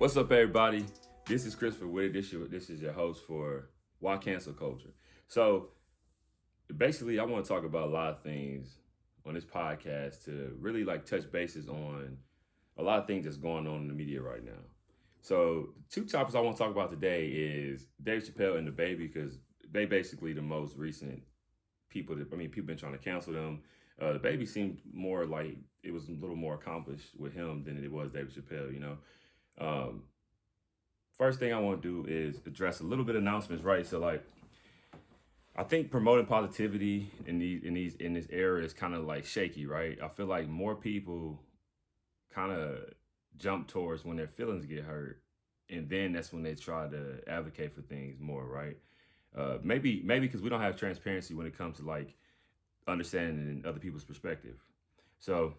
What's up, everybody? This is Christopher Witt. This is your host for Why Cancel Culture. So basically, I want to talk about a lot of things on this podcast to really touch bases on a lot of things that's going on in the media right now. So the two topics I want to talk about today is Dave Chappelle and the Baby, because they basically the most recent people people been trying to cancel them. The Baby seemed more like it was a little more accomplished with him than it was David Chappelle, First thing I want to do is address a little bit of announcements, right? So I think promoting positivity in this era is kind of shaky, right? I feel like more people kind of jump towards when their feelings get hurt, and then that's when they try to advocate for things more, right? Maybe because we don't have transparency when it comes to understanding other people's perspective. So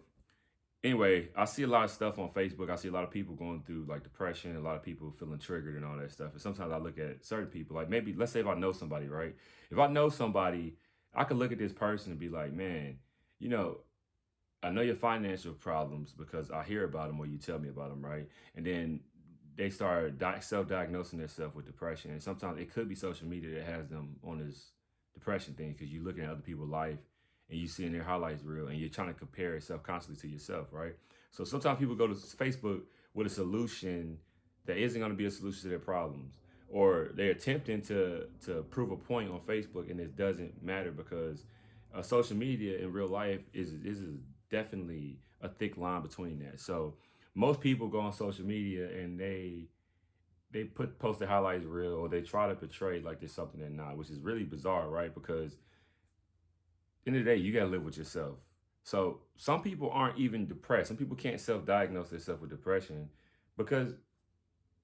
anyway, I see a lot of stuff on Facebook. I see a lot of people going through depression, a lot of people feeling triggered and all that stuff. And sometimes I look at certain people, maybe let's say if I know somebody, right? If I know somebody, I could look at this person and be like, man, I know your financial problems because I hear about them or you tell me about them, right? And then they start self-diagnosing themselves with depression. And sometimes it could be social media that has them on this depression thing because you're looking at other people's life and you seeing their highlights reel and you're trying to compare yourself constantly to yourself, right? So sometimes people go to Facebook with a solution that isn't going to be a solution to their problems, or they're attempting to prove a point on Facebook and it doesn't matter because social media in real life is definitely a thick line between that. So most people go on social media and they post their highlights reel or they try to portray like there's something they're not, which is really bizarre, right? Because end of the day, you got to live with yourself. So some people aren't even depressed. Some people can't self-diagnose themselves with depression because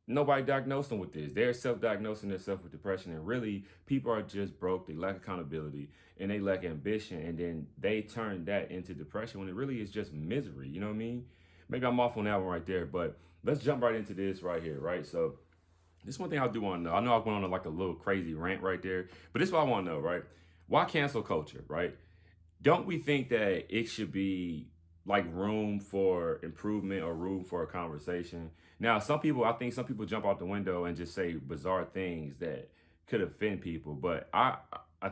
nobody diagnosed them with this. They're self-diagnosing themselves with depression, and really people are just broke. They lack accountability and they lack ambition, and then they turn that into depression when it really is just misery. You know what I mean? Maybe I'm off on that one right there, but let's jump right into this right here, right? So this one thing I do want to know. I know I went on a little crazy rant right there, but this is what I want to know, right? Why cancel culture, right? Don't we think that it should be room for improvement or room for a conversation? Now, I think some people jump out the window and just say bizarre things that could offend people. But I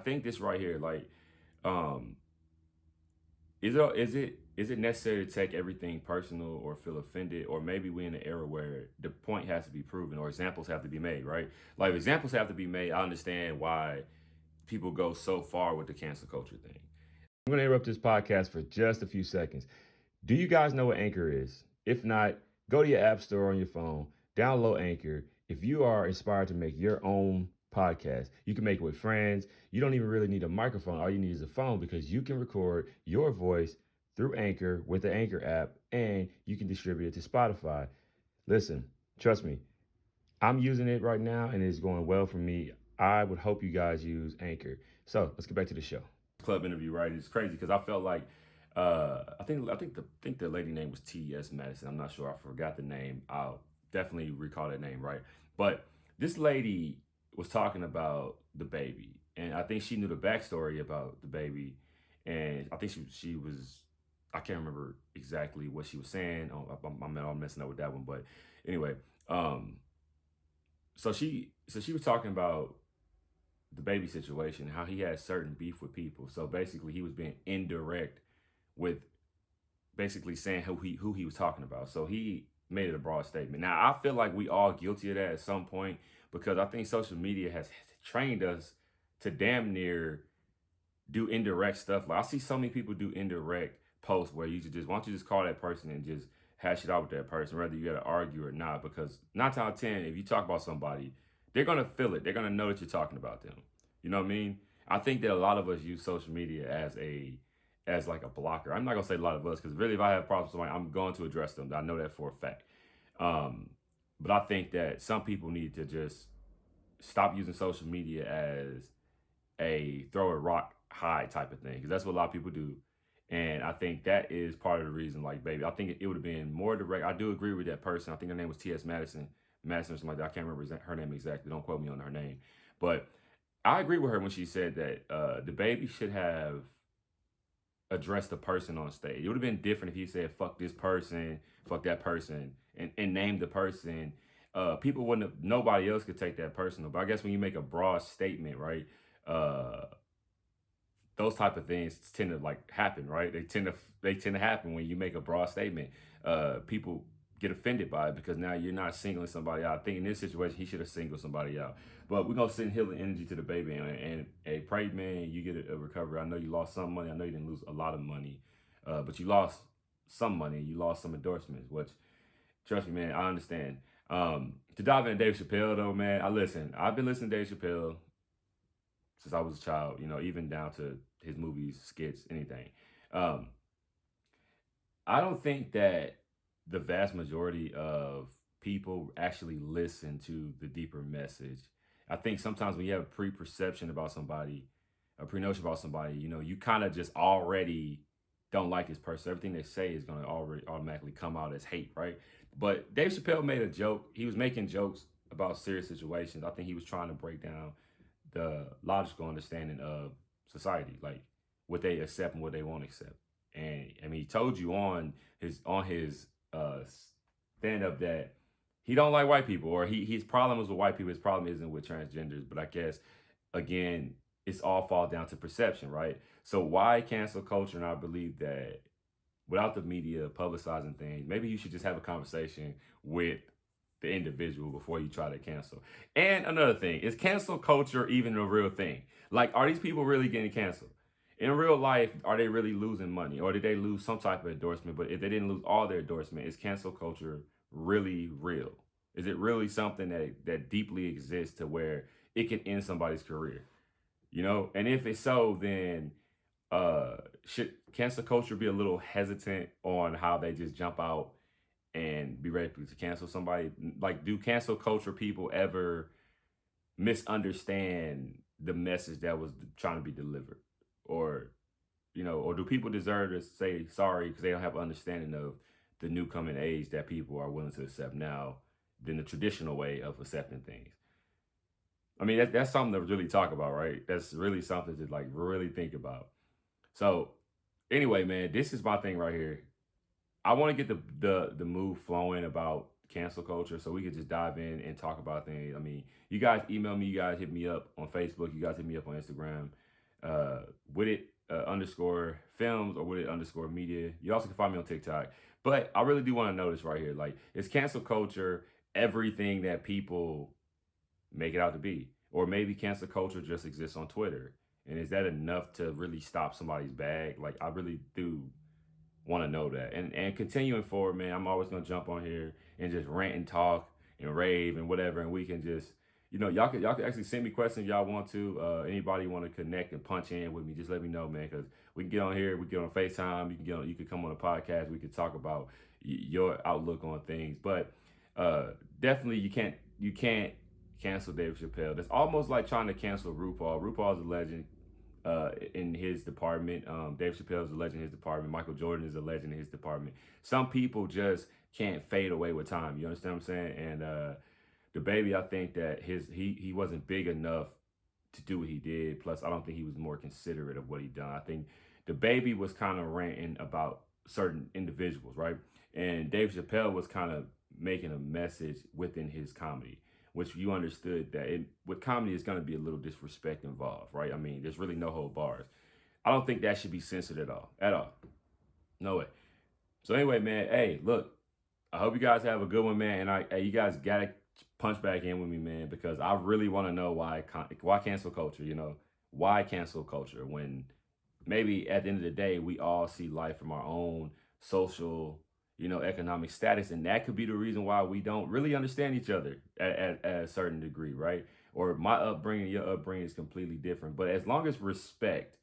think this right here, um, is it necessary to take everything personal or feel offended? Or maybe we're in an era where the point has to be proven or examples have to be made, right? Like examples have to be made. I understand why people go so far with the cancel culture thing. I'm going to interrupt this podcast for just a few seconds. Do you guys know what Anchor is? If not, go to your app store on your phone, download Anchor. If you are inspired to make your own podcast, you can make it with friends. You don't even really need a microphone. All you need is a phone because you can record your voice through Anchor with the Anchor app and you can distribute it to Spotify. Listen, trust me, I'm using it right now and it's going well for me. I would hope you guys use Anchor. So let's get back to the show. Club interview, right? It's crazy because I felt like I think the lady name was T.S. Madison. I'm not sure. I forgot the name. I'll definitely recall that name, right? But this lady was talking about the Baby, and I think she knew the backstory about the Baby, and I think she was, I can't remember exactly what she was saying. I'm messing up with that one, but anyway, so she was talking about the Baby situation, how he had certain beef with people. So basically he was being indirect with basically saying who he was talking about. So he made it a broad statement. Now I feel like we all guilty of that at some point because I think social media has trained us to damn near do indirect stuff. Like I see so many people do indirect posts where you just why don't you just call that person and just hash it out with that person, whether you got to argue or not. Because 9 times out of 10, if you talk about somebody, they're gonna feel it. They're gonna know that you're talking about them. You know what I mean? I think that a lot of us use social media as a blocker. I'm not gonna say a lot of us because really, if I have problems with somebody, I'm going to address them. I know that for a fact. But I think that some people need to just stop using social media as a throw a rock hide type of thing because that's what a lot of people do. And I think that is part of the reason. Baby, I think it would have been more direct. I do agree with that person. I think her name was T.S. Madison or something like that. I can't remember her name exactly. Don't quote me on her name. But I agree with her when she said that the Baby should have addressed the person on stage. It would have been different if he said, fuck this person, fuck that person, and named the person. people wouldn't have, nobody else could take that personal. But I guess when you make a broad statement, right? Uh, those type of things tend to like happen, right? They tend to happen when you make a broad statement. People get offended by it because now you're not singling somebody out. I think in this situation he should have singled somebody out. But we're gonna send healing energy to the baby, and hey, pray, man, you get a recovery. I know you lost some money. I know you didn't lose a lot of money, but you lost some money. You lost some endorsements, which trust me, man, I understand. To dive into Dave Chappelle though, man, I've been listening to Dave Chappelle since I was a child, even down to his movies, skits, anything. Um, I don't think that the vast majority of people actually listen to the deeper message. I think sometimes when you have a pre-perception about somebody, a pre-notion about somebody, you kind of just already don't like this person. Everything they say is going to already automatically come out as hate, right? But Dave Chappelle made a joke. He was making jokes about serious situations. I think he was trying to break down the logical understanding of society, like what they accept and what they won't accept. And I mean, he told you on his stand up that he don't like white people, or his problem is with white people. His problem isn't with transgenders. But I guess again, it's all fall down to perception, right? So why cancel culture? And I believe that without the media publicizing things, maybe you should just have a conversation with the individual before you try to cancel. And another thing, is cancel culture even a real thing? Like, are these people really getting canceled? In real life, are they really losing money? Or did they lose some type of endorsement? But if they didn't lose all their endorsement, is cancel culture really real? Is it really something that deeply exists to where it can end somebody's career? And if it's so, then uh should cancel culture be a little hesitant on how they just jump out and be ready to cancel somebody? Like, do cancel culture people ever misunderstand the message that was trying to be delivered? Or, or do people deserve to say sorry because they don't have understanding of the new coming age that people are willing to accept now than the traditional way of accepting things? I mean, that's something to really talk about, right? That's really something to like really think about. So anyway, man, this is my thing right here. I want to get the move flowing about cancel culture, so we could just dive in and talk about things. I mean, you guys email me, you guys hit me up on Facebook, you guys hit me up on Instagram, with it underscore films or with it underscore media. You also can find me on TikTok. But I really do want to know this right here. Like, is cancel culture everything that people make it out to be? Or maybe cancel culture just exists on Twitter. And is that enough to really stop somebody's bag? Like, I really do want to know that. And continuing forward, man, I'm always gonna jump on here and just rant and talk and rave and whatever, and we can just, y'all can actually send me questions if y'all want to. Anybody want to connect and punch in with me, just let me know, man, because we can get on here, we can get on FaceTime, you can come on a podcast, we can talk about your outlook on things. But definitely you can't cancel Dave Chappelle. That's almost like trying to cancel RuPaul. RuPaul's a legend in his department. Dave Chappelle is a legend in his department. Michael Jordan is a legend in his department. Some people just can't fade away with time. You understand what I'm saying? And the baby, I think that he wasn't big enough to do what he did. Plus, I don't think he was more considerate of what he done. I think the baby was kind of ranting about certain individuals, right? And Dave Chappelle was kind of making a message within his comedy, which you understood that with comedy is going to be a little disrespect involved, right? I mean, there's really no hold bars. I don't think that should be censored at all. No way. So anyway, man, hey, look, I hope you guys have a good one, man. And you guys gotta punch back in with me, man, because I really want to know why cancel culture. Why cancel culture when maybe at the end of the day we all see life from our own social, economic status, and that could be the reason why we don't really understand each other at a certain degree, right? Or my upbringing, your upbringing is completely different. But as long as respect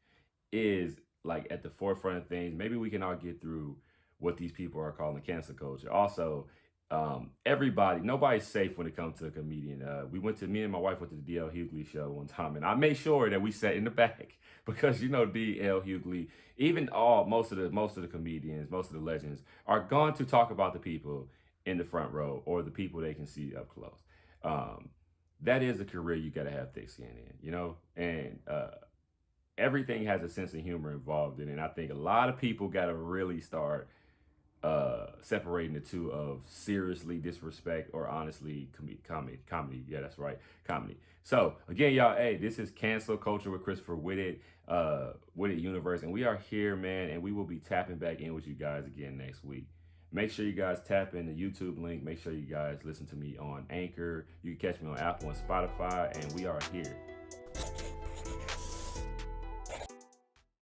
is like at the forefront of things, maybe we can all get through what these people are calling cancel culture. Also, nobody's safe when it comes to a comedian. Me and my wife went to the DL Hughley show one time, and I made sure that we sat in the back because DL Hughley, even most of the comedians, most of the legends are going to talk about the people in the front row or the people they can see up close. That is a career you got to have thick skin in, and everything has a sense of humor involved in it. And I think a lot of people got to really start separating the two of seriously disrespect or honestly comedy. Yeah, that's right, comedy. So again, y'all, hey, this is Cancel Culture with Christopher Whitted, Whitted Universe, and we are here, man, and we will be tapping back in with you guys again next week. Make sure you guys tap in the YouTube link. Make sure you guys listen to me on Anchor. You can catch me on Apple and Spotify, and we are here.